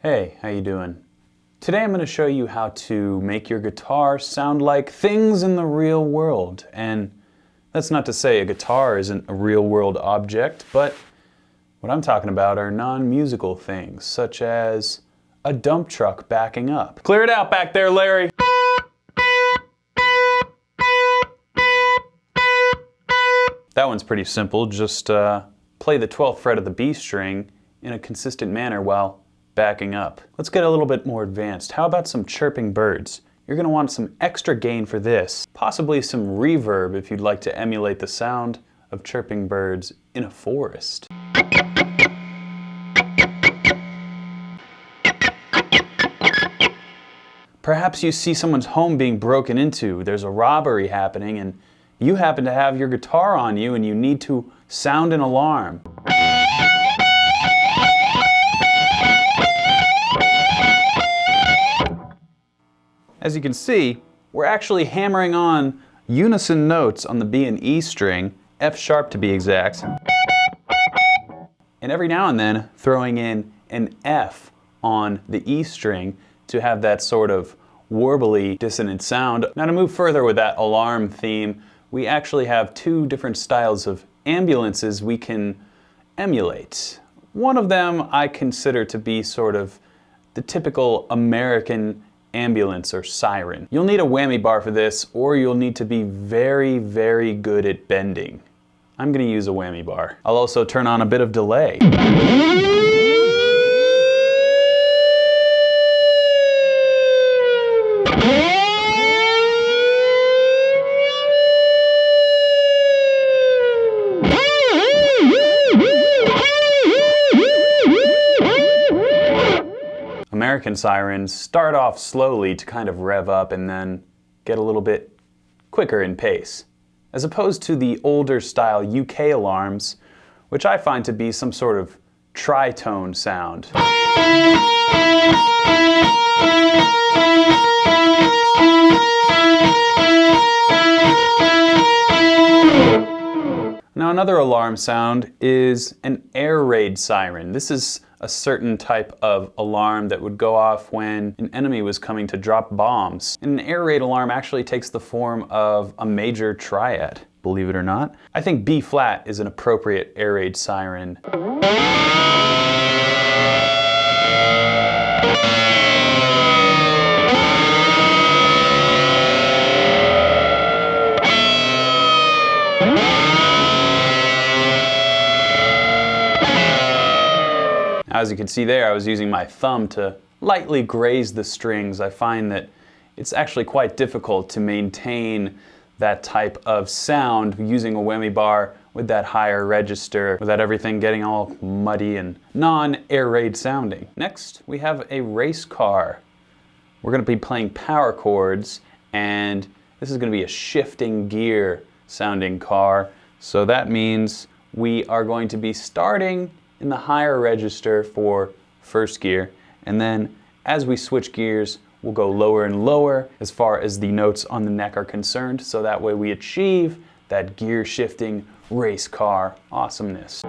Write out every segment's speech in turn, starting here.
Hey, how you doing? Today I'm going to show you how to make your guitar sound like things in the real world. And that's not to say a guitar isn't a real world object, but what I'm talking about are non-musical things, such as a dump truck backing up. Clear it out back there, Larry! That one's pretty simple. Just play the 12th fret of the B string in a consistent manner while backing up. Let's get a little bit more advanced. How about some chirping birds? You're going to want some extra gain for this, possibly some reverb if you'd like to emulate the sound of chirping birds in a forest. Perhaps you see someone's home being broken into, there's a robbery happening, and you happen to have your guitar on you and you need to sound an alarm. As you can see, we're actually hammering on unison notes on the B and E string, F sharp to be exact, and every now and then throwing in an F on the E string to have that sort of warbly dissonant sound. Now to move further with that alarm theme, we actually have two different styles of ambulances we can emulate. One of them I consider to be sort of the typical American ambulance or siren. You'll need a whammy bar for this, or you'll need to be very, very good at bending. I'm going to use a whammy bar. I'll also turn on a bit of delay. American sirens start off slowly to kind of rev up and then get a little bit quicker in pace, as opposed to the older style UK alarms, which I find to be some sort of tritone sound. Now another alarm sound is an air raid siren. This is a certain type of alarm that would go off when an enemy was coming to drop bombs. And an air raid alarm actually takes the form of a major triad, believe it or not. I think B flat is an appropriate air raid siren. As you can see there, I was using my thumb to lightly graze the strings. I find that it's actually quite difficult to maintain that type of sound using a whammy bar with that higher register without everything getting all muddy and non-air raid sounding. Next, we have a race car. We're going to be playing power chords, and this is going to be a shifting gear sounding car. So that means we are going to be starting in the higher register for first gear, and then as we switch gears we'll go lower and lower as far as the notes on the neck are concerned, so that way we achieve that gear shifting race car awesomeness.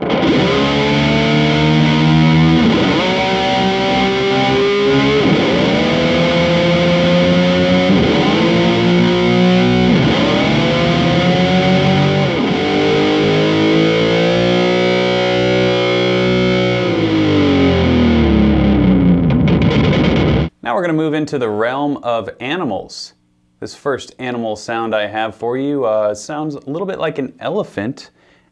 Now we're going to move into the realm of animals. This first animal sound I have for you sounds a little bit like an elephant,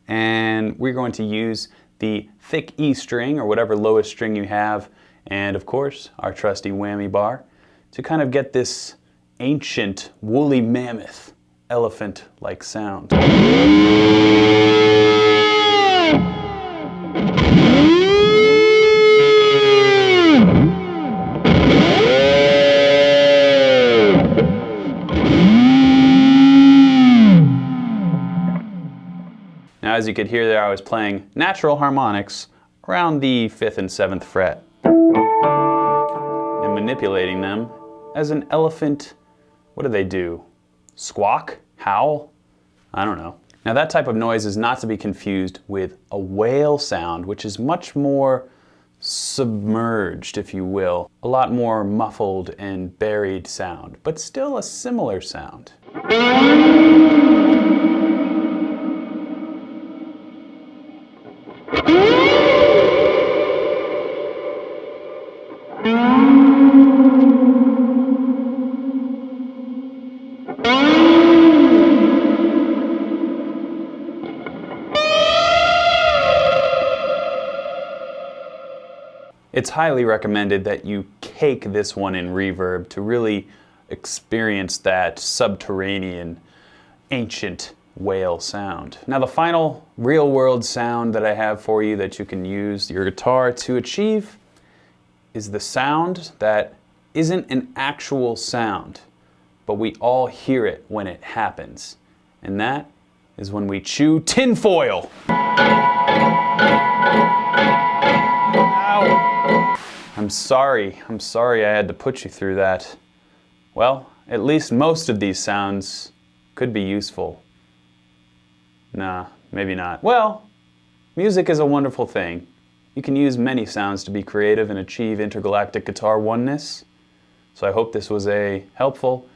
and we're going to use the thick E string or whatever lowest string you have, and of course our trusty whammy bar to kind of get this ancient woolly mammoth elephant-like sound. Now, as you could hear there, I was playing natural harmonics around the 5th and 7th fret and manipulating them as an elephant. What do? Squawk? Howl? I don't know. Now that type of noise is not to be confused with a whale sound, which is much more submerged, if you will. A lot more muffled and buried sound, but still a similar sound. It's highly recommended that you cake this one in reverb to really experience that subterranean, ancient whale sound. Now the final real-world sound that I have for you that you can use your guitar to achieve is the sound that isn't an actual sound, but we all hear it when it happens. And that is when we chew tinfoil. Ow. I'm sorry I had to put you through that. Well, at least most of these sounds could be useful. Nah, maybe not. Well, music is a wonderful thing. You can use many sounds to be creative and achieve intergalactic guitar oneness. So I hope this was a helpful,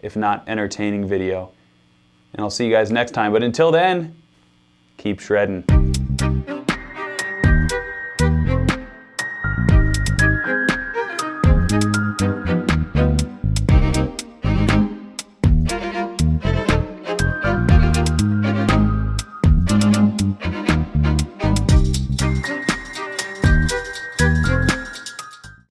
if not entertaining video. And I'll see you guys next time, but until then, keep shredding.